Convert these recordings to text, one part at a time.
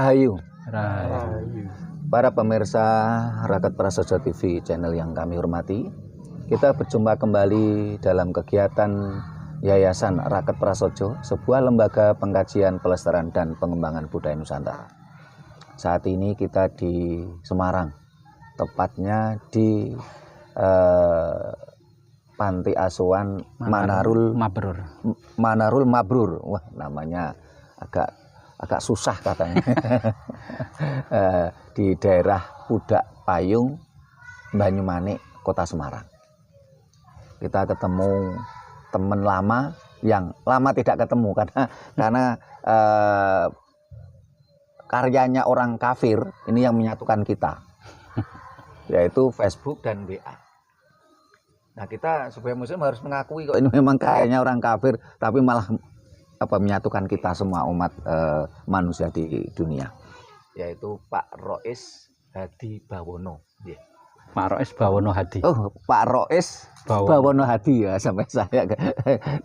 Rahayu. Rahayu. Para pemirsa Raket Prasojo TV channel yang kami hormati, kita berjumpa kembali dalam kegiatan Yayasan Raket Prasojo, sebuah lembaga pengkajian, pelestarian dan pengembangan budaya Nusantara. Saat ini kita di Semarang, tepatnya di Panti Asuhan Manarul Mabrur. Wah, namanya agak susah katanya. Di daerah Pudak Payung, Banyumanik, Kota Semarang. Kita ketemu teman lama yang lama tidak ketemu karena karyanya orang kafir ini yang menyatukan kita, yaitu Facebook dan WA. Nah, kita sebagai muslim harus mengakui kok ini memang karyanya orang kafir, tapi malah menyatukan kita semua umat manusia di dunia, yaitu Pak Rois Hadi Bawono. Yeah. Pak Rois Bawono Hadi. Oh, Pak Rois Bawono Hadi ya, sampai saya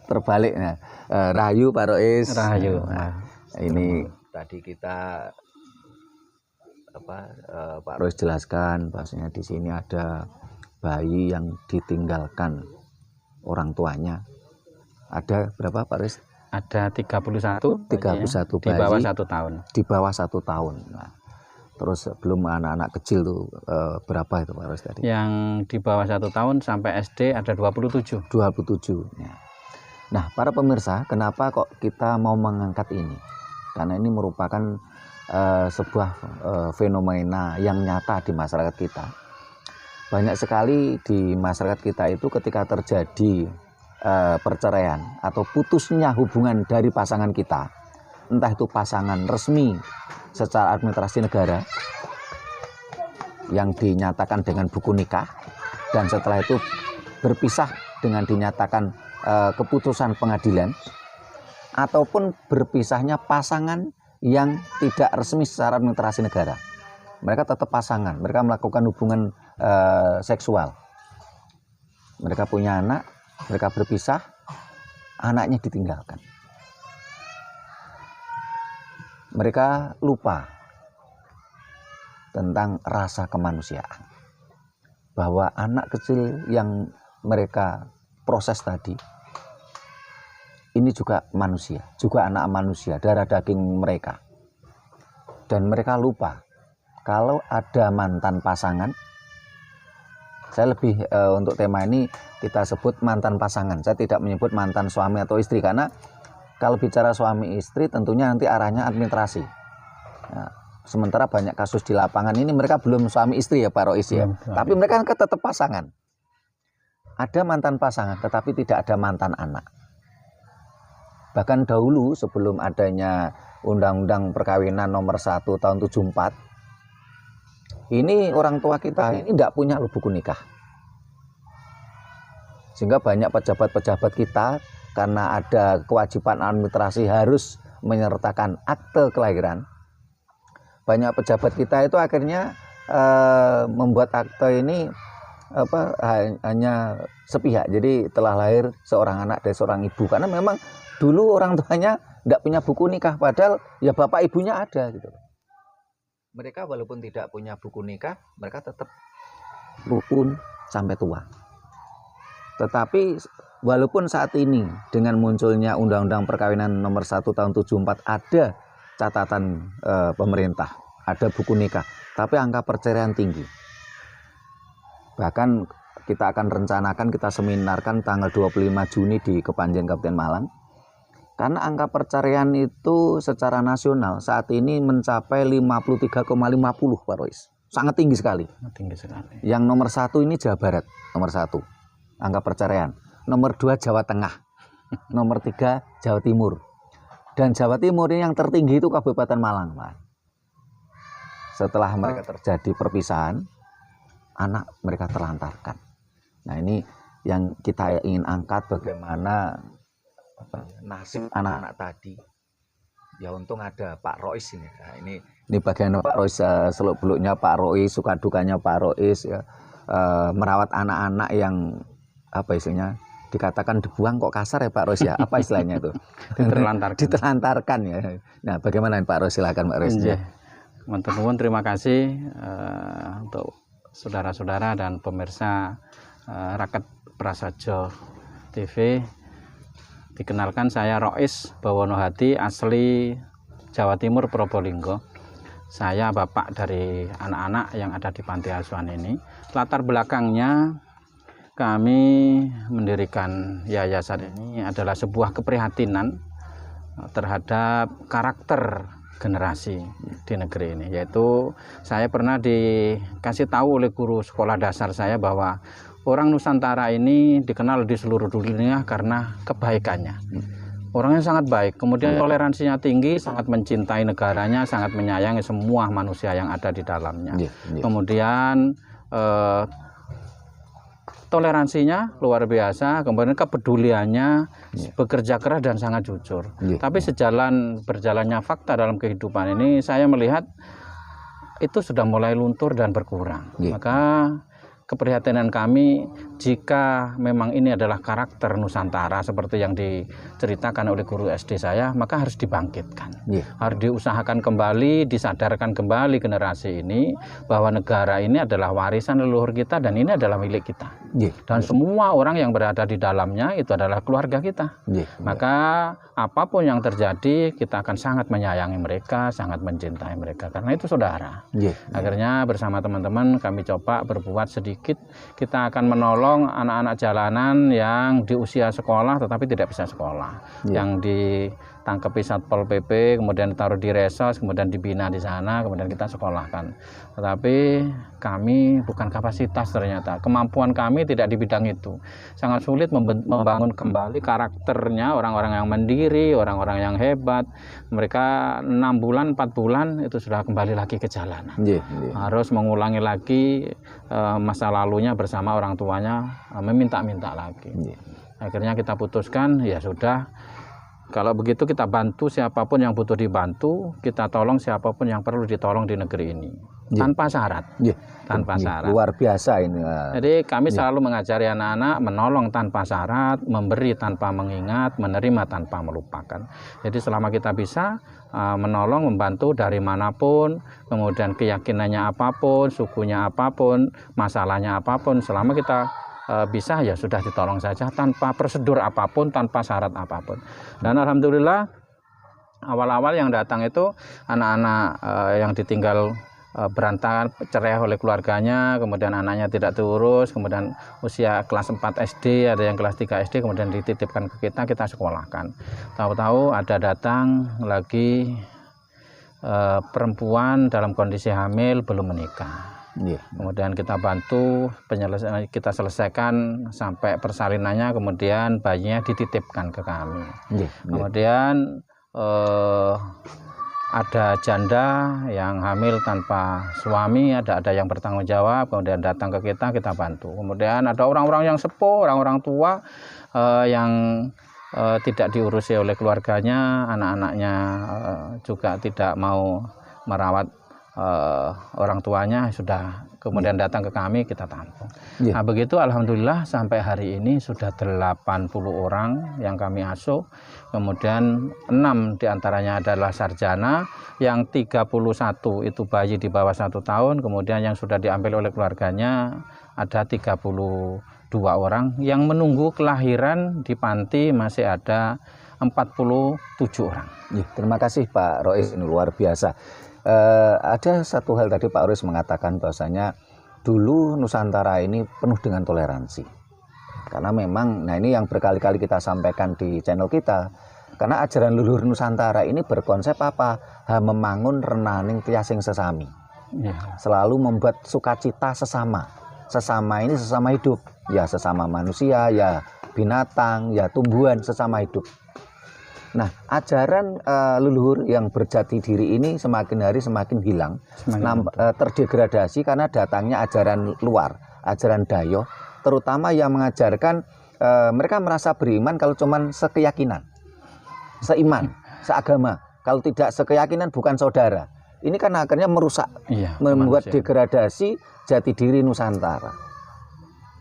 terbalik. Nah, Rahayu Pak Rois. Rahayu. Nah, ini tadi kita Pak Rois jelaskan bahwasanya di sini ada bayi yang ditinggalkan orang tuanya. Ada berapa Pak Rois? Ada 31 bayi di bawah 1 tahun. Di bawah 1 tahun. Nah, terus belum anak-anak kecil tuh berapa itu Pak Rois tadi? Yang di bawah 1 tahun sampai SD ada 27. 27. Nah, para pemirsa, kenapa kok kita mau mengangkat ini? Karena ini merupakan sebuah fenomena yang nyata di masyarakat kita. Banyak sekali di masyarakat kita itu ketika terjadi perceraian atau putusnya hubungan dari pasangan kita, entah itu pasangan resmi secara administrasi negara yang dinyatakan dengan buku nikah, dan setelah itu berpisah dengan dinyatakan keputusan pengadilan, ataupun berpisahnya pasangan yang tidak resmi secara administrasi negara. Mereka tetap pasangan, mereka melakukan hubungan seksual, mereka punya anak, mereka berpisah, anaknya ditinggalkan. Mereka lupa tentang rasa kemanusiaan, bahwa anak kecil yang mereka proses tadi ini juga manusia, juga anak manusia, darah daging mereka. Dan mereka lupa kalau ada mantan pasangan. Saya lebih untuk tema ini kita sebut mantan pasangan. Saya tidak menyebut mantan suami atau istri, karena kalau bicara suami istri tentunya nanti arahnya administrasi. Nah, sementara banyak kasus di lapangan ini mereka belum suami istri ya Pak Rois ya. Tapi mereka kan tetap pasangan. Ada mantan pasangan tetapi tidak ada mantan anak. Bahkan dahulu sebelum adanya Undang-Undang Perkawinan nomor 1 tahun 74, ini orang tua kita ini tidak punya buku nikah. Sehingga banyak pejabat-pejabat kita, karena ada kewajiban administrasi harus menyertakan akte kelahiran, banyak pejabat kita itu akhirnya membuat akte ini hanya sepihak. Jadi telah lahir seorang anak dari seorang ibu, karena memang dulu orang tuanya tidak punya buku nikah, padahal ya bapak ibunya ada gitu. Mereka walaupun tidak punya buku nikah, mereka tetap rukun sampai tua. Tetapi walaupun saat ini dengan munculnya Undang-Undang Perkawinan nomor 1 tahun 74 ada catatan pemerintah, ada buku nikah, tapi angka perceraian tinggi. Bahkan kita akan rencanakan, kita seminarkan tanggal 25 Juni di Kepanjen Kabupaten Malang. Karena angka perceraian itu secara nasional saat ini mencapai 53,50 Pak Rois. Sangat tinggi sekali. Tinggi sekali. Yang nomor 1 ini Jawa Barat, nomor 1 angka perceraian. Nomor 2 Jawa Tengah. Nomor 3 Jawa Timur. Dan Jawa Timur ini yang tertinggi itu Kabupaten Malang, Pak. Setelah mereka terjadi perpisahan, anak mereka terlantarkan. Nah, ini yang kita ingin angkat, bagaimana nasib anak-anak tadi. Ya untung ada Pak Rois ini. Nah, ini bagian Pak Rois, seluk-beluknya Pak Rois, suka dukanya Pak Rois ya, merawat anak-anak yang istilahnya dikatakan dibuang kok kasar ya Pak Rois ya, apa istilahnya itu? Diterlantarkan. Diterlantarkan ya. Nah, bagaimana Pak Rois, silakan Pak Rois. Ya. Matur nuwun, terima kasih untuk saudara-saudara dan pemirsa Raket Prasaja TV. Dikenalkan, saya Rois Bawono Hadi, asli Jawa Timur, Probolinggo. Saya bapak dari anak-anak yang ada di panti asuhan ini. Latar belakangnya kami mendirikan yayasan ini adalah sebuah keprihatinan terhadap karakter generasi di negeri ini. Yaitu saya pernah dikasih tahu oleh guru sekolah dasar saya bahwa orang Nusantara ini dikenal di seluruh dunia karena kebaikannya. Orangnya sangat baik, kemudian toleransinya tinggi, sangat mencintai negaranya, sangat menyayangi semua manusia yang ada di dalamnya. Kemudian toleransinya luar biasa, kemudian kepeduliannya, bekerja keras dan sangat jujur. Tapi berjalannya fakta dalam kehidupan ini, saya melihat itu sudah mulai luntur dan berkurang. Maka keprihatinan kami, jika memang ini adalah karakter Nusantara seperti yang diceritakan oleh guru SD saya, maka harus dibangkitkan. Harus diusahakan kembali, disadarkan kembali generasi ini bahwa negara ini adalah warisan leluhur kita dan ini adalah milik kita. Dan semua orang yang berada di dalamnya itu adalah keluarga kita. Maka apapun yang terjadi, kita akan sangat menyayangi mereka, sangat mencintai mereka, karena itu saudara. Akhirnya bersama teman-teman kami coba berbuat sedikit. Kita akan menolong anak-anak jalanan yang di usia sekolah tetapi tidak bisa sekolah, yang ditangkapi Satpol PP, kemudian ditaruh di resos, kemudian dibina di sana, kemudian kita sekolahkan. Tetapi kami bukan kapasitas, ternyata kemampuan kami tidak di bidang itu. Sangat sulit membangun kembali karakternya orang-orang yang mandiri, orang-orang yang hebat. Mereka 6 bulan, 4 bulan itu sudah kembali lagi ke jalanan. Harus mengulangi lagi masa lalunya bersama orang tuanya, meminta-minta lagi. Akhirnya kita putuskan, ya sudah, kalau begitu kita bantu siapapun yang butuh dibantu, kita tolong siapapun yang perlu ditolong di negeri ini. Tanpa syarat. Tanpa syarat. Luar biasa ini. Jadi kami selalu mengajari anak-anak menolong tanpa syarat, memberi tanpa mengingat, menerima tanpa melupakan. Jadi selama kita bisa menolong, membantu dari manapun, kemudian keyakinannya apapun, sukunya apapun, masalahnya apapun, selama kita bisa, ya sudah ditolong saja tanpa prosedur apapun, tanpa syarat apapun. Dan alhamdulillah awal-awal yang datang itu anak-anak yang ditinggal berantakan, cerai oleh keluarganya, kemudian anaknya tidak diurus, kemudian usia kelas 4 SD, ada yang kelas 3 SD, kemudian dititipkan ke kita sekolahkan. Tahu-tahu ada datang lagi perempuan dalam kondisi hamil belum menikah. Kemudian kita bantu, kita selesaikan sampai persalinannya, kemudian bayinya dititipkan ke kami. Kemudian ada janda yang hamil tanpa suami, ada yang bertanggung jawab, kemudian datang ke kita bantu. Kemudian ada orang-orang yang sepuh, orang-orang tua yang tidak diurusi oleh keluarganya, anak-anaknya juga tidak mau merawat orang tuanya, sudah kemudian datang ke kami, kita tampung. Nah begitu, alhamdulillah sampai hari ini sudah 80 orang yang kami asuh. Kemudian 6 diantaranya adalah sarjana, yang 31 itu bayi di bawah 1 tahun, kemudian yang sudah diambil oleh keluarganya ada 32 orang, yang menunggu kelahiran di panti masih ada 47 orang. Terima kasih Pak Rois, ini luar biasa. Ada satu hal tadi Pak Rois mengatakan bahwasanya dulu Nusantara ini penuh dengan toleransi. Karena memang, nah ini yang berkali-kali kita sampaikan di channel kita, karena ajaran leluhur Nusantara ini berkonsep apa? Membangun renaning tiasing sesami. Selalu membuat sukacita sesama. Sesama ini sesama hidup. Ya sesama manusia, ya binatang, ya tumbuhan, sesama hidup. Nah, ajaran leluhur yang berjati diri ini semakin hari semakin hilang, terdegradasi karena datangnya ajaran luar, ajaran Dayo, terutama yang mengajarkan mereka merasa beriman kalau cuman sekeyakinan, seiman, seagama. Kalau tidak sekeyakinan bukan saudara. Ini kan akhirnya merusak, membuat degradasi jati diri Nusantara.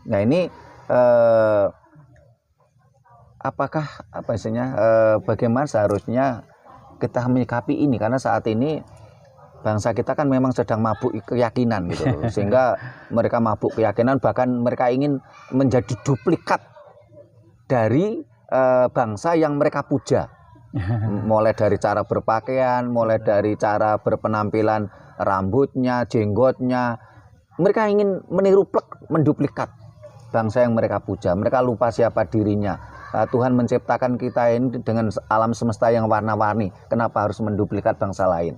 Nah ini apakah bagaimana seharusnya kita menyikapi ini, karena saat ini bangsa kita kan memang sedang mabuk keyakinan gitu loh. Sehingga mereka mabuk keyakinan, bahkan mereka ingin menjadi duplikat dari bangsa yang mereka puja. Mulai dari cara berpakaian, mulai dari cara berpenampilan, rambutnya, jenggotnya, mereka ingin meniru plek, menduplikat bangsa yang mereka puja. Mereka lupa siapa dirinya. Tuhan menciptakan kita ini dengan alam semesta yang warna-warni. Kenapa harus menduplikat bangsa lain?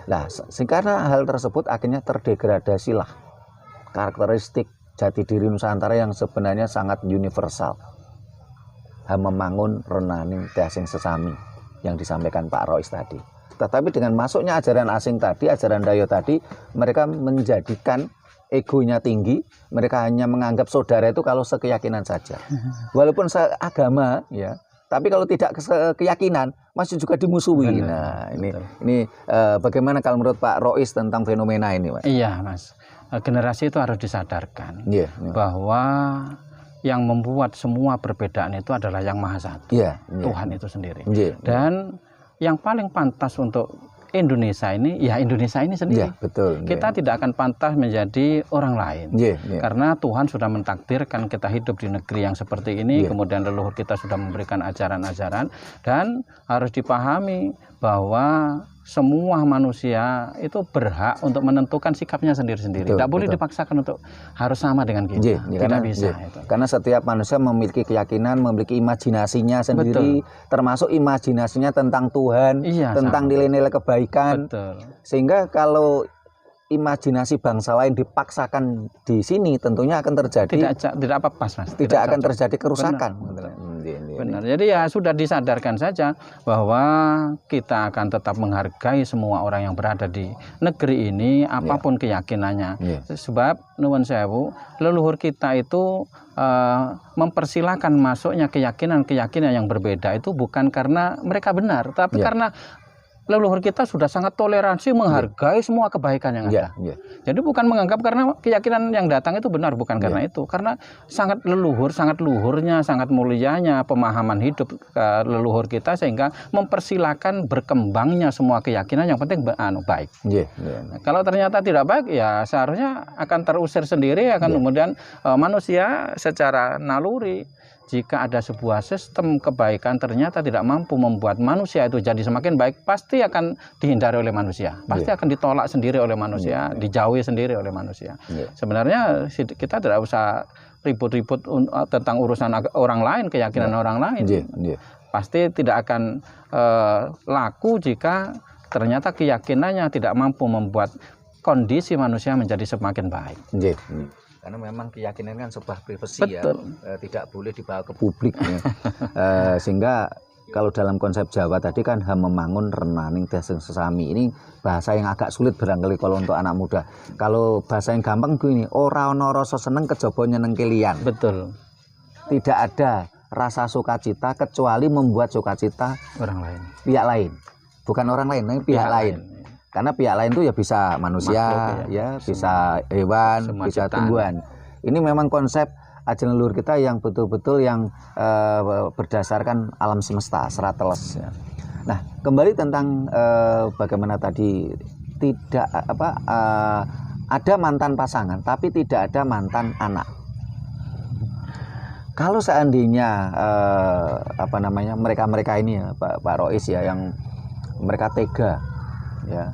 Nah, karena hal tersebut akhirnya terdegradasilah karakteristik jati diri Nusantara yang sebenarnya sangat universal. Membangun renaning dasing sesami yang disampaikan Pak Rois tadi. Tetapi dengan masuknya ajaran asing tadi, ajaran Dayo tadi, mereka menjadikan egonya tinggi, mereka hanya menganggap saudara itu kalau sekeyakinan saja. Walaupun seagama, ya, tapi kalau tidak keyakinan masih juga dimusuhi. Benar, nah, ini bagaimana kalau menurut Pak Rois tentang fenomena ini, Pak? Iya, Mas. Generasi itu harus disadarkan bahwa yang membuat semua perbedaan itu adalah Yang Maha Satu, Tuhan itu sendiri. Dan yang paling pantas untuk Indonesia ini, ya Indonesia ini sendiri. Betul. Kita tidak akan pantas menjadi orang lain. Karena Tuhan sudah mentakdirkan kita hidup di negeri yang seperti ini, kemudian leluhur kita sudah memberikan ajaran-ajaran, dan harus dipahami bahwa semua manusia itu berhak untuk menentukan sikapnya sendiri-sendiri. Tidak boleh dipaksakan untuk harus sama dengan kita. Tidak bisa. Itu. Karena setiap manusia memiliki keyakinan, memiliki imajinasinya sendiri, termasuk imajinasinya tentang Tuhan, tentang nilai-nilai kebaikan. Sehingga kalau imajinasi bangsa lain dipaksakan di sini, tentunya akan terjadi tidak apa-apa, Mas. Tidak akan terjadi kerusakan. Benar. Jadi ya sudah disadarkan saja bahwa kita akan tetap menghargai semua orang yang berada di negeri ini, apapun keyakinannya. Sebab nuwun sewu, leluhur kita itu mempersilahkan masuknya keyakinan-keyakinan yang berbeda itu bukan karena mereka benar, tapi karena leluhur kita sudah sangat toleransi, menghargai semua kebaikan yang ada. Jadi bukan menganggap karena keyakinan yang datang itu benar, bukan karena itu. Karena sangat luhurnya, sangat mulianya pemahaman hidup leluhur kita, sehingga mempersilahkan berkembangnya semua keyakinan, yang penting baik. Nah, kalau ternyata tidak baik, ya seharusnya akan terusir sendiri, akan kemudian manusia secara naluri. Jika ada sebuah sistem kebaikan ternyata tidak mampu membuat manusia itu jadi semakin baik, pasti akan dihindari oleh manusia, pasti akan ditolak sendiri oleh manusia, dijauhi sendiri oleh manusia. Sebenarnya kita tidak usah ribut-ribut tentang urusan orang lain, keyakinan orang lain. Pasti tidak akan laku jika ternyata keyakinannya tidak mampu membuat kondisi manusia menjadi semakin baik. Karena memang keyakinan kan sebuah privasi, tidak boleh dibawa ke publik. Sehingga kalau dalam konsep Jawa tadi kan membangun renaning dasing sesami, ini bahasa yang agak sulit barangkali kalau untuk anak muda. Kalau bahasa yang gampang gini, ora ono rasa seneng kejaba nyeneng kelian. Betul. Tidak ada rasa sukacita kecuali membuat sukacita orang lain, pihak lain, bukan orang lain, tapi pihak lain. Karena pihak lain itu ya bisa manusia, makhluk, bisa hewan, bisa tumbuhan. Ini memang konsep ajaran leluhur kita yang betul-betul yang berdasarkan alam semesta, secara teles. Nah, kembali tentang bagaimana tadi tidak ada mantan pasangan, tapi tidak ada mantan anak. Kalau seandainya mereka ini ya, Pak Rois ya, yang mereka tega ya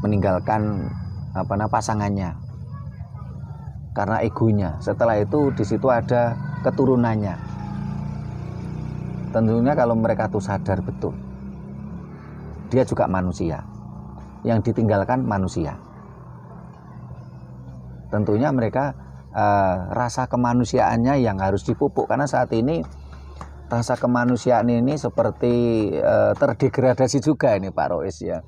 meninggalkan pasangannya karena egonya. Setelah itu di situ ada keturunannya. Tentunya kalau mereka tuh sadar betul, dia juga manusia, yang ditinggalkan manusia. Tentunya mereka rasa kemanusiaannya yang harus dipupuk, karena saat ini rasa kemanusiaan ini seperti terdegradasi juga ini Pak Rois ya.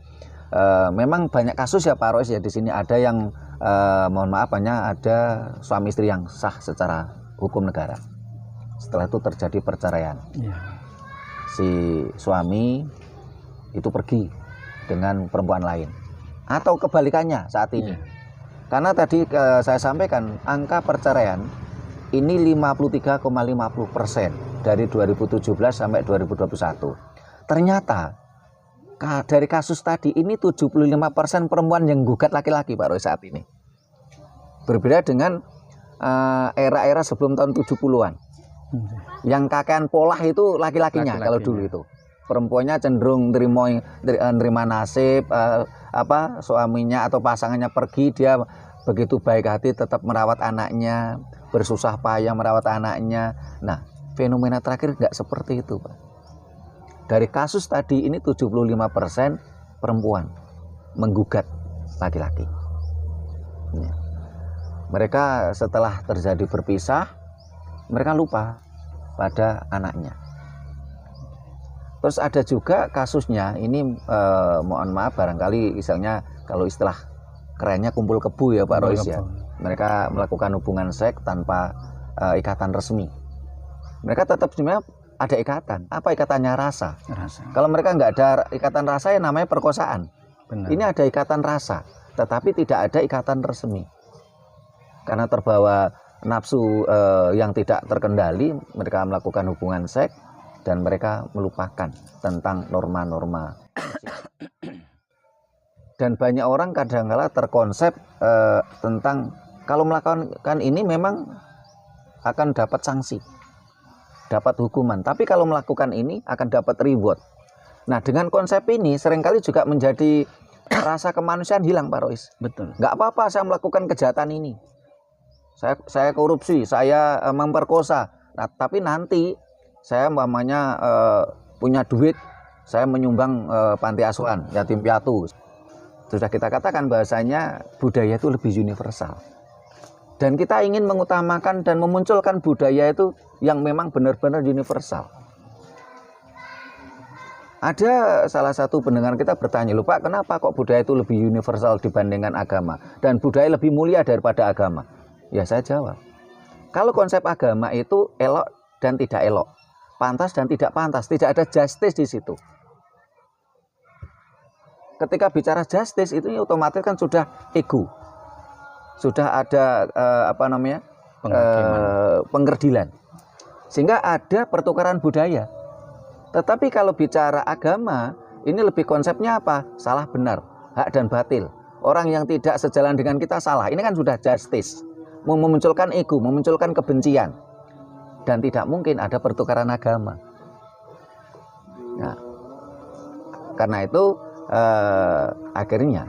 Memang banyak kasus ya Pak Rois ya, di sini ada yang mohon maaf ada suami istri yang sah secara hukum negara. Setelah itu terjadi perceraian. Si suami itu pergi dengan perempuan lain, atau kebalikannya saat ini. Karena tadi saya sampaikan angka perceraian ini 53,50% dari 2017 sampai 2021. Ternyata dari kasus tadi ini 75% perempuan yang gugat laki-laki Pak Roy saat ini. Berbeda dengan era-era sebelum tahun 70-an. Yang kakean polah itu laki-lakinya kalau dulu itu. Perempuannya cenderung nerima nasib, suaminya atau pasangannya pergi, dia begitu baik hati tetap merawat anaknya, bersusah payah merawat anaknya. Nah, fenomena terakhir nggak seperti itu, Pak. Dari kasus tadi ini 75% perempuan menggugat laki-laki. Ya. Mereka setelah terjadi berpisah, mereka lupa pada anaknya. Terus ada juga kasusnya, ini mohon maaf barangkali misalnya kalau istilah kerennya kumpul kebu ya Pak Rois ya. Mereka melakukan hubungan seks tanpa ikatan resmi. Mereka tetap sebenarnya ada ikatan. Apa ikatannya? Rasa. Kalau mereka nggak ada ikatan rasa ya namanya perkosaan. Benar. Ini ada ikatan rasa, tetapi tidak ada ikatan resmi. Karena terbawa nafsu yang tidak terkendali, mereka melakukan hubungan seks dan mereka melupakan tentang norma-norma. Dan banyak orang kadang-kala terkonsep tentang kalau melakukan ini memang akan dapat sanksi, dapat hukuman. Tapi kalau melakukan ini akan dapat reward. Nah, dengan konsep ini seringkali juga menjadi rasa kemanusiaan hilang, Pak Rois. Betul. Nggak apa-apa saya melakukan kejahatan ini. Saya korupsi, saya memperkosa. Nah, tapi nanti saya umpamanya punya duit, saya menyumbang panti asuhan, yatim piatu. Sudah kita katakan bahasanya budaya itu lebih universal. Dan kita ingin mengutamakan dan memunculkan budaya itu yang memang benar-benar universal. Ada salah satu pendengar kita bertanya, "Loh Pak, kenapa kok budaya itu lebih universal dibandingkan agama? Dan budaya lebih mulia daripada agama?" Ya saya jawab, kalau konsep agama itu elok dan tidak elok, pantas dan tidak pantas, tidak ada justice di situ. Ketika bicara justice itu otomatis kan sudah ego, sudah ada pengkerdilan, sehingga ada pertukaran budaya. Tetapi kalau bicara agama, ini lebih konsepnya apa? Salah benar, hak dan batil. Orang yang tidak sejalan dengan kita salah. Ini kan sudah justice, memunculkan ego, memunculkan kebencian. Dan tidak mungkin ada pertukaran agama. Nah, karena itu akhirnya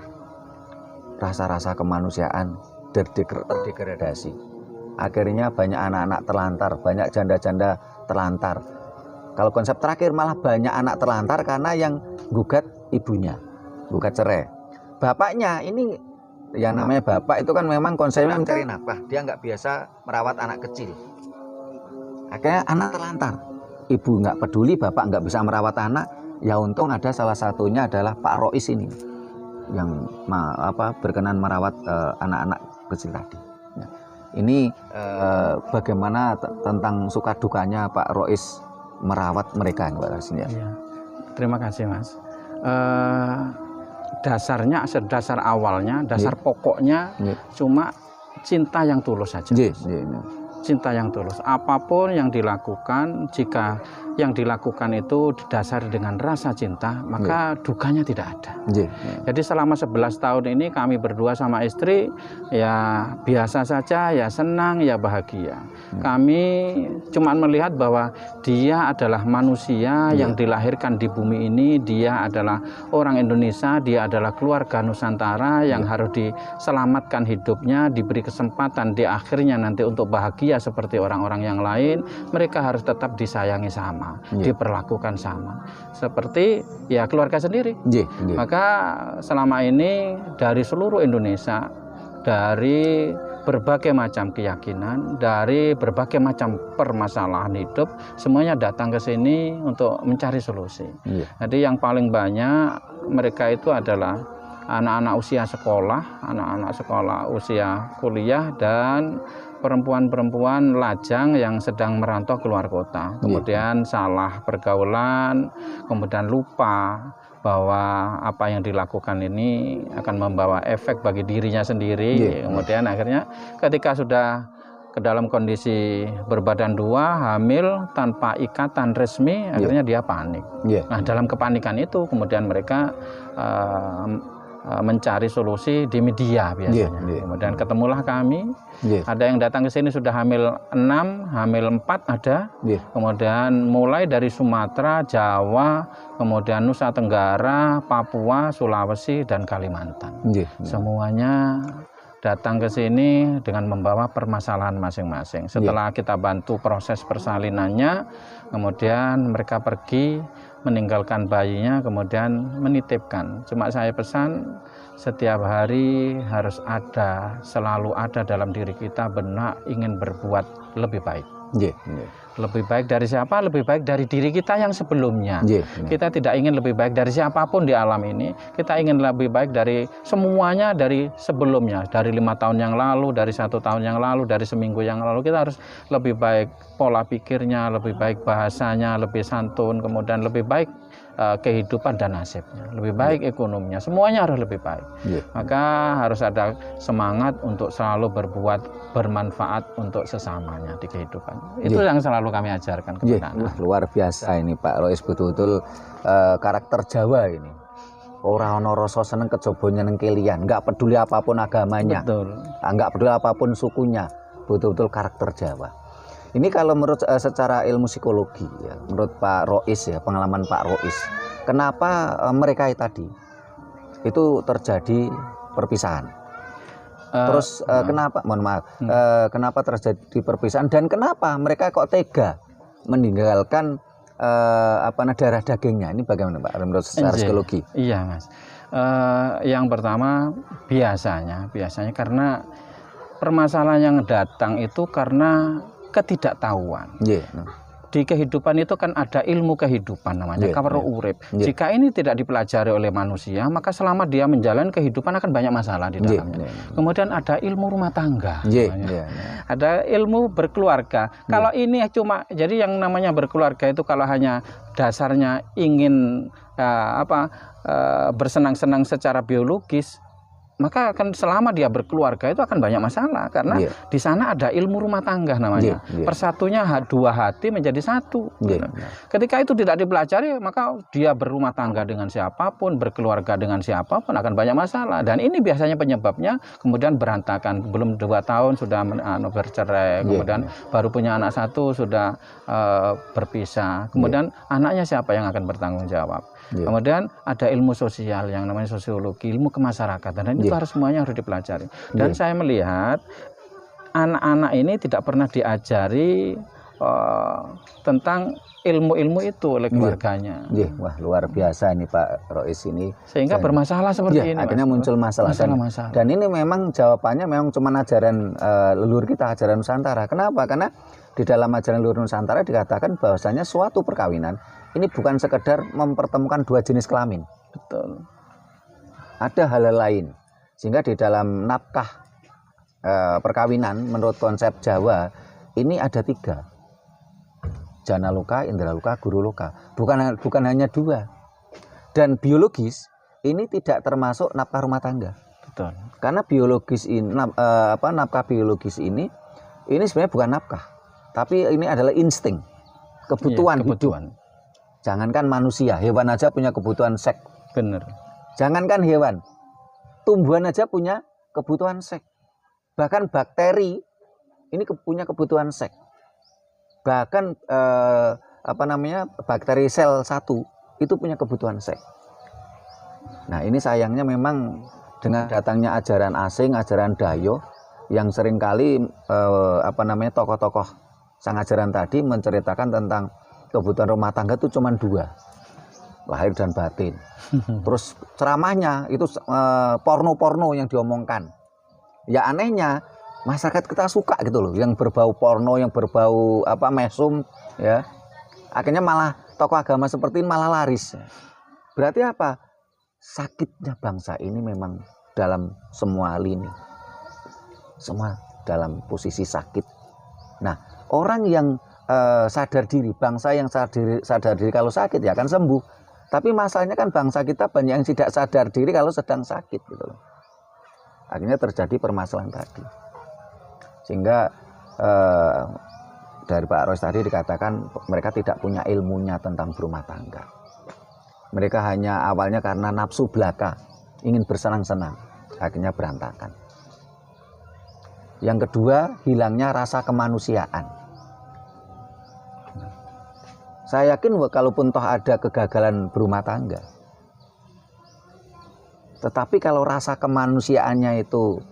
rasa-rasa kemanusiaan terdegradasi. Akhirnya banyak anak-anak terlantar, banyak janda-janda terlantar. Kalau konsep terakhir malah banyak anak terlantar karena yang gugat ibunya, gugat cerai. Bapaknya ini yang namanya bapak itu kan memang konsepnya mencari nafkah. Dia nggak biasa merawat anak kecil. Akhirnya anak terlantar. Ibu nggak peduli, bapak nggak bisa merawat anak. Ya untung ada salah satunya adalah Pak Rois ini yang berkenan merawat anak-anak kecil tadi. Nah, ini bagaimana tentang suka dukanya Pak Rois merawat mereka, Pak Rois? Ya. Terima kasih Mas. Dasar awalnya, pokoknya cuma cinta yang tulus saja. Cinta yang tulus. Apapun yang dilakukan, jika yang dilakukan itu didasari dengan rasa cinta, maka dukanya tidak ada. Jadi selama 11 tahun ini kami berdua sama istri ya biasa saja, ya senang, ya bahagia. Kami cuma melihat bahwa dia adalah manusia yang dilahirkan di bumi ini, dia adalah orang Indonesia, dia adalah keluarga Nusantara yang harus diselamatkan hidupnya, diberi kesempatan di akhirnya nanti untuk bahagia seperti orang-orang yang lain. Mereka harus tetap disayangi sama, diperlakukan sama seperti ya keluarga sendiri. Maka selama ini dari seluruh Indonesia, dari berbagai macam keyakinan, dari berbagai macam permasalahan hidup, semuanya datang ke sini untuk mencari solusi. Jadi yang paling banyak mereka itu adalah anak-anak usia sekolah, anak-anak sekolah usia kuliah, dan perempuan-perempuan lajang yang sedang merantau keluar kota. Kemudian salah pergaulan, kemudian lupa bahwa apa yang dilakukan ini akan membawa efek bagi dirinya sendiri. Kemudian akhirnya ketika sudah dalam kondisi berbadan dua, hamil, tanpa ikatan resmi, akhirnya dia panik. Nah, dalam kepanikan itu kemudian mereka mencari solusi di media biasanya. Kemudian ketemulah kami. Ada yang datang ke sini sudah hamil 6, hamil 4 ada. Kemudian mulai dari Sumatera, Jawa, kemudian Nusa Tenggara, Papua, Sulawesi, dan Kalimantan. Semuanya datang ke sini dengan membawa permasalahan masing-masing. Setelah kita bantu proses persalinannya, kemudian mereka pergi meninggalkan bayinya, kemudian menitipkan. Cuma saya pesan, setiap hari harus ada, selalu ada dalam diri kita benak ingin berbuat lebih baik. Lebih baik dari siapa? Lebih baik dari diri kita yang sebelumnya. Kita tidak ingin lebih baik dari siapapun di alam ini. Kita ingin lebih baik dari semuanya, dari sebelumnya. Dari 5 tahun yang lalu, dari 1 tahun yang lalu, dari seminggu yang lalu. Kita harus lebih baik pola pikirnya, lebih baik bahasanya, lebih santun, kemudian lebih baik kehidupan dan nasibnya, lebih baik ekonominya, semuanya harus lebih baik. Maka harus ada semangat untuk selalu berbuat bermanfaat untuk sesamanya di kehidupan. Itu yang selalu kami ajarkan kepada anak. Luar biasa ini Pak Rois, betul-betul karakter Jawa ini. Orang ono rasa seneng kejaba nyeneng kelian, nggak peduli apapun agamanya, nggak peduli apapun sukunya, betul-betul karakter Jawa. Ini kalau menurut secara ilmu psikologi, ya, menurut Pak Rois, ya, pengalaman Pak Rois, kenapa mereka tadi itu terjadi perpisahan? Terus kenapa, mohon maaf, kenapa terjadi perpisahan dan kenapa mereka kok tega meninggalkan darah dagingnya? Ini bagaimana Pak menurut secara psikologi? Iya Mas. Yang pertama biasanya karena permasalahan yang datang itu karena ketidaktahuan. Di kehidupan itu kan ada ilmu kehidupan namanya kawero urip. Jika ini tidak dipelajari oleh manusia, maka selama dia menjalani kehidupan akan banyak masalah di dalamnya. Kemudian ada ilmu rumah tangga. Ada ilmu berkeluarga. Kalau ini cuma, jadi yang namanya berkeluarga itu kalau hanya dasarnya ingin bersenang-senang secara biologis, maka akan selama dia berkeluarga itu akan banyak masalah karena di sana ada ilmu rumah tangga namanya. Persatunya dua hati menjadi satu. Ketika itu tidak dipelajari, maka dia berumah tangga dengan siapapun, berkeluarga dengan siapapun akan banyak masalah. Dan ini biasanya penyebabnya kemudian berantakan. Belum 2 tahun sudah bercerai, kemudian baru punya anak 1 sudah berpisah. Kemudian anaknya siapa yang akan bertanggung jawab? Kemudian ada ilmu sosial yang namanya sosiologi, ilmu kemasyarakatan, dan itu harus semuanya harus dipelajari. Dan saya melihat anak-anak ini tidak pernah diajari tentang ilmu-ilmu itu oleh keluarganya. Wah, luar biasa ini Pak Rois ini. Sehingga bermasalah seperti ini. Akhirnya muncul masalah. Dan ini memang jawabannya memang cuma ajaran leluhur kita, ajaran Nusantara. Kenapa? Karena di dalam ajaran leluhur Nusantara dikatakan bahwasanya suatu perkawinan ini bukan sekedar mempertemukan 2 jenis kelamin. Betul. Ada hal lain. Sehingga di dalam naskah perkawinan menurut konsep Jawa ini ada 3. Janaloka, Indraloka, Guruloka. Bukan hanya 2. Dan biologis ini tidak termasuk nafkah rumah tangga. Betul. Karena biologis ini nafkah biologis ini sebenarnya bukan nafkah, tapi ini adalah insting, kebutuhan hidup. Jangankan manusia, hewan aja punya kebutuhan seks. Benar. Jangankan hewan, tumbuhan aja punya kebutuhan seks. Bahkan bakteri ini punya kebutuhan seks. Bahkan bakteri sel 1 itu punya kebutuhan seks. Nah, ini sayangnya memang dengan datangnya ajaran asing, ajaran Dayo yang seringkali tokoh-tokoh sang ajaran tadi menceritakan tentang kebutuhan rumah tangga itu cuma 2, lahir dan batin. Terus ceramahnya itu porno-porno yang diomongkan. Ya anehnya masyarakat kita suka gitu loh, yang berbau porno, yang berbau mesum, ya. Akhirnya malah tokoh agama seperti ini malah laris. Berarti apa? Sakitnya bangsa ini memang dalam semua lini, semua dalam posisi sakit. Nah, orang yang sadar diri, bangsa yang sadar diri kalau sakit ya akan sembuh. Tapi masalahnya kan bangsa kita banyak yang tidak sadar diri kalau sedang sakit gitu loh. Akhirnya terjadi permasalahan tadi. Sehingga dari Pak Rois tadi dikatakan mereka tidak punya ilmunya tentang berumah tangga. Mereka hanya awalnya karena nafsu belaka, ingin bersenang-senang, akhirnya berantakan. Yang kedua, hilangnya rasa kemanusiaan. Saya yakin kalaupun toh ada kegagalan berumah tangga, tetapi kalau rasa kemanusiaannya itu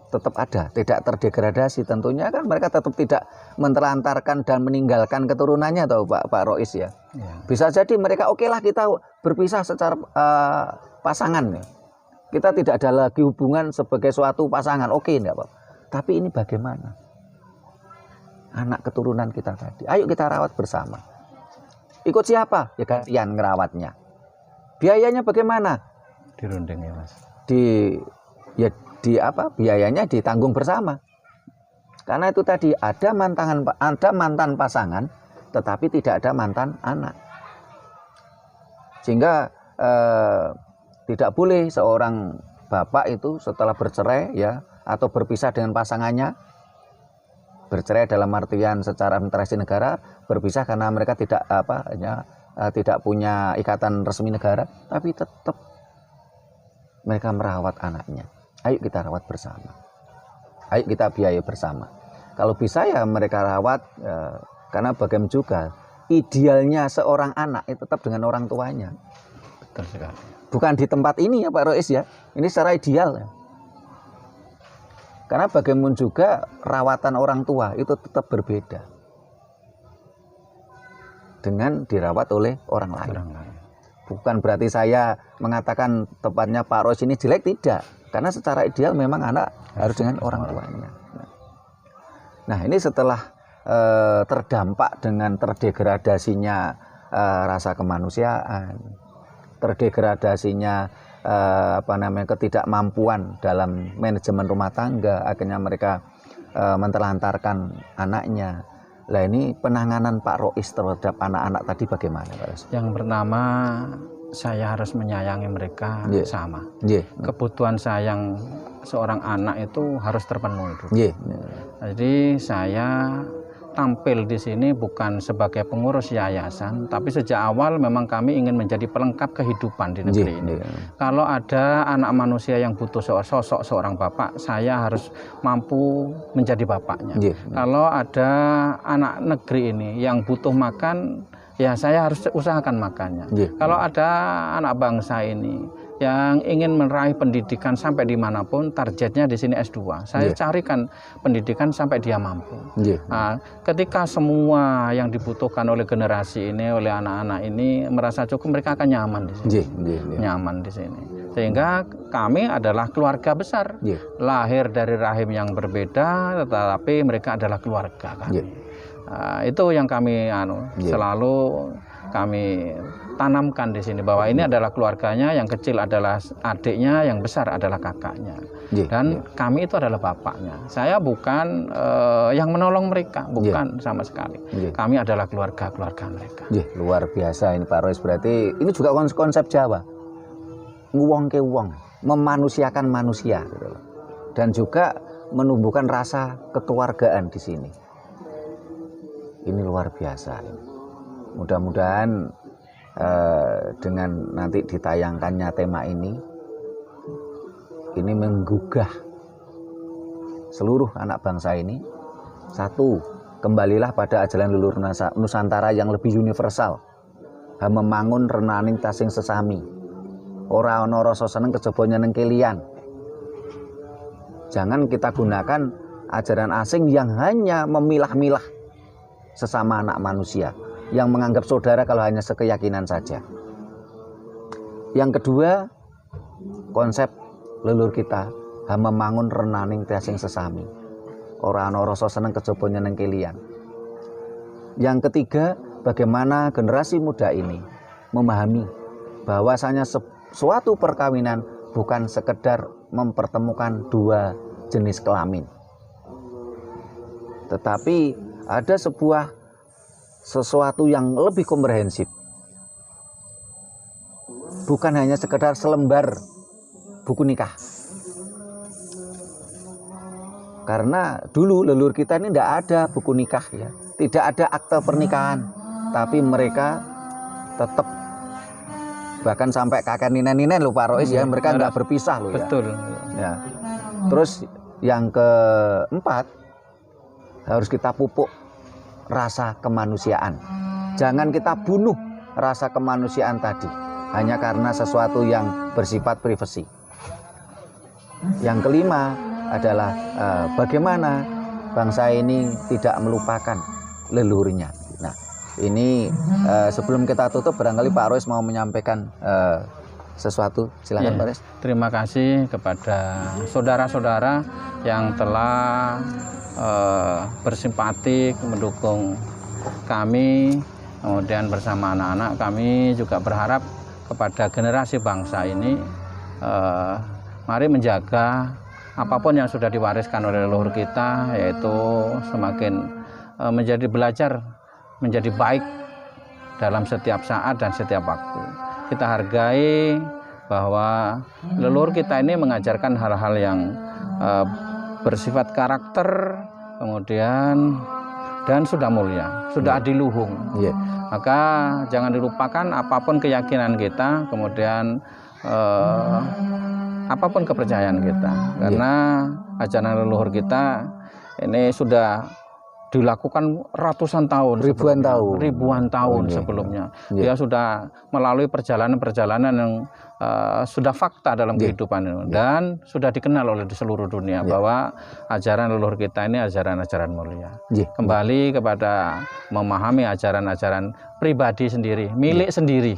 tetap ada, tidak terdegradasi, tentunya kan mereka tetap tidak mentelantarkan dan meninggalkan keturunannya, tahu Pak Rois ya. Bisa jadi mereka oke lah kita berpisah secara pasangan ya. Kita tidak ada lagi hubungan sebagai suatu pasangan, oke enggak Pak. Tapi ini bagaimana? Anak keturunan kita tadi, ayo kita rawat bersama. Ikut siapa? Ya kalian ngerawatnya. Biayanya bagaimana? Dirunding ya Mas. Biayanya ditanggung bersama. Karena itu tadi ada mantan pasangan, tetapi tidak ada mantan anak. Sehingga tidak boleh seorang bapak itu setelah bercerai ya atau berpisah dengan pasangannya, bercerai dalam artian secara administrasi negara, berpisah karena mereka tidak punya ikatan resmi negara, tapi tetap mereka merawat anaknya. Ayo kita rawat bersama. Ayo kita biayai bersama. Kalau bisa ya mereka rawat, karena bagaimana juga idealnya seorang anak itu tetap dengan orang tuanya. Betul sekali. Bukan di tempat ini ya Pak Rois ya. Ini secara ideal ya. Karena bagaimana juga rawatan orang tua itu tetap berbeda dengan dirawat oleh orang lain. Bukan berarti saya mengatakan tepatnya Pak Rois ini jelek, tidak. Karena secara ideal memang anak harus dengan orang tuanya. Nah ini setelah terdampak dengan terdegradasinya rasa kemanusiaan, terdegradasinya ketidakmampuan dalam manajemen rumah tangga, akhirnya mereka menterlantarkan anaknya. Lah ini penanganan Pak Rois terhadap anak-anak tadi bagaimana Pak Rois? Yang pertama, saya harus menyayangi mereka sama. Kebutuhan sayang seorang anak itu harus terpenuhi. Jadi saya tampil di sini bukan sebagai pengurus yayasan, tapi sejak awal memang kami ingin menjadi pelengkap kehidupan di negeri ini. Kalau ada anak manusia yang butuh sosok seorang bapak, saya harus mampu menjadi bapaknya. Kalau ada anak negeri ini yang butuh makan, ya saya harus usahakan makannya. Kalau ada anak bangsa ini yang ingin meraih pendidikan sampai dimanapun, targetnya di sini S2. Saya carikan pendidikan sampai dia mampu. Nah, ketika semua yang dibutuhkan oleh generasi ini, oleh anak-anak ini merasa cukup, mereka akan nyaman di sini. Nyaman di sini. Sehingga kami adalah keluarga besar, lahir dari rahim yang berbeda, tetapi mereka adalah keluarga kami. Itu yang kami selalu kami tanamkan di sini, bahwa ini adalah keluarganya, yang kecil adalah adiknya, yang besar adalah kakaknya, dan kami itu adalah bapaknya. Saya bukan yang menolong mereka, bukan sama sekali. Kami adalah keluarga mereka. Luar biasa ini Pak Rois, berarti ini juga konsep Jawa, nguwong ke wong, memanusiakan manusia gitu loh. Dan juga menumbuhkan rasa kekeluargaan di sini. Ini luar biasa. Mudah-mudahan dengan nanti ditayangkannya tema ini menggugah seluruh anak bangsa ini. Satu, kembalilah pada ajaran leluhur Nusantara yang lebih universal. Memangun renaning tasing sesami. Ora ana rasa seneng kejaba nyeneng kelian. Jangan kita gunakan ajaran asing yang hanya memilah-milah sesama anak manusia, yang menganggap saudara kalau hanya sekeyakinan saja. Yang kedua, konsep leluhur kita, memangun renaning tasing sesami. Ora ana rasa seneng kejaba nyeneng kelian. Yang ketiga, bagaimana generasi muda ini memahami bahwasanya suatu perkawinan bukan sekedar mempertemukan dua jenis kelamin, tetapi ada sesuatu yang lebih komprehensif. Bukan hanya sekedar selembar buku nikah, Karena dulu leluhur kita ini tidak ada buku nikah ya, tidak ada akte pernikahan, tapi mereka tetap bahkan sampai kakek ninen-ninen loh Pak Rois ya, mereka nggak berpisah loh ya. Betul. Ya. Terus yang keempat, harus kita pupuk rasa kemanusiaan. Jangan kita bunuh rasa kemanusiaan tadi hanya karena sesuatu yang bersifat privasi. Yang kelima adalah bagaimana bangsa ini tidak melupakan leluhurnya. Nah, ini sebelum kita tutup barangkali Pak Rois mau menyampaikan sesuatu. Silakan Pak Rois. Terima kasih kepada saudara-saudara yang telah bersimpati mendukung kami, kemudian bersama anak-anak kami juga berharap kepada generasi bangsa ini mari menjaga apapun yang sudah diwariskan oleh leluhur kita, yaitu semakin menjadi belajar menjadi baik dalam setiap saat dan setiap waktu. Kita hargai bahwa leluhur kita ini mengajarkan hal-hal yang bersifat karakter, kemudian dan sudah mulia, sudah adiluhung. Maka jangan dilupakan apapun keyakinan kita, kemudian apapun kepercayaan kita, karena ajaran leluhur kita ini sudah dilakukan ratusan tahun, ribuan tahun sebelumnya. Dia sudah melalui perjalanan-perjalanan yang sudah fakta dalam kehidupan ini, dan sudah dikenal oleh di seluruh dunia bahwa ajaran leluhur kita ini ajaran-ajaran mulia. Kembali kepada memahami ajaran-ajaran pribadi sendiri, milik sendiri.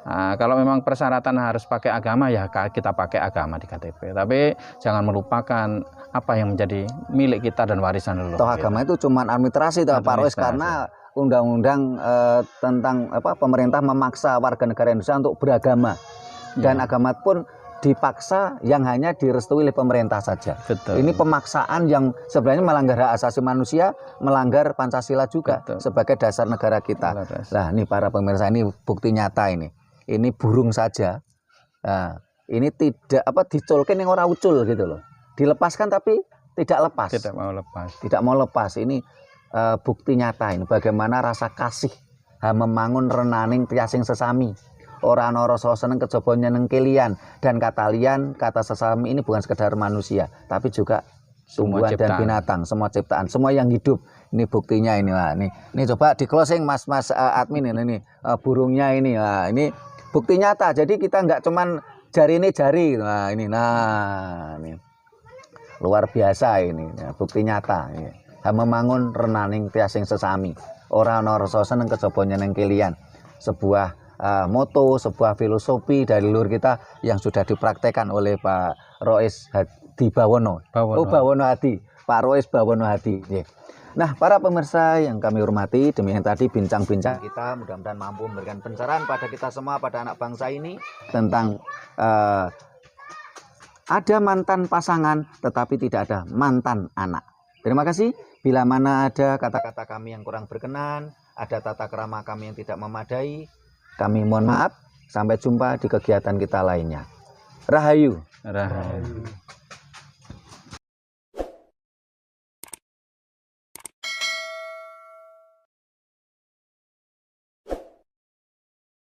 Nah, kalau memang persyaratan harus pakai agama, ya kita pakai agama di KTP. Tapi jangan melupakan apa yang menjadi milik kita dan warisan leluhur. Toh agama itu cuma administrasi toh Pak Rois, karena undang-undang tentang pemerintah memaksa warga negara Indonesia untuk beragama, dan agama pun dipaksa yang hanya direstui oleh pemerintah saja. Betul. Ini pemaksaan yang sebenarnya melanggar hak asasi manusia, melanggar Pancasila juga sebagai dasar negara kita. Nah, ini para pemirsa, ini bukti nyata ini. Ini burung saja. Nah, ini tidak diculkin yang orang ucul gitu loh. Dilepaskan tapi tidak lepas. Tidak mau lepas. Tidak mau lepas. Ini bukti nyata ini bagaimana rasa kasih memangun renaning tiasing sesami. Ora ana rasa seneng kejaba nyeneng kelian, dan kata lian, kata sesami ini bukan sekedar manusia, tapi juga tumbuhan dan binatang, semua ciptaan, semua yang hidup. Ini buktinya ini lah. Ini coba di closing Mas admin ini burungnya ini. Nah, ini bukti nyata. Jadi kita nggak cuman jari ini jari. Nah, ini luar biasa ini. Nah, bukti nyata. Memangun renaning tiasing sesami. Ora ana rasa seneng kejaba nyeneng kelian. Sebuah moto, sebuah filosofi dari leluhur kita yang sudah dipraktekkan oleh Pak Rois Hadi Bawono. Bawono Hadi. Pak Rois Bawono Hadi. Nah, para pemirsa yang kami hormati, demikian tadi bincang-bincang kita, mudah-mudahan mampu memberikan pencerahan pada kita semua, pada anak bangsa ini, tentang ada mantan pasangan tetapi tidak ada mantan anak. Terima kasih. Bila mana ada kata-kata kami yang kurang berkenan, ada tata krama kami yang tidak memadai, kami mohon maaf. Sampai jumpa di kegiatan kita lainnya. Rahayu. Rahayu.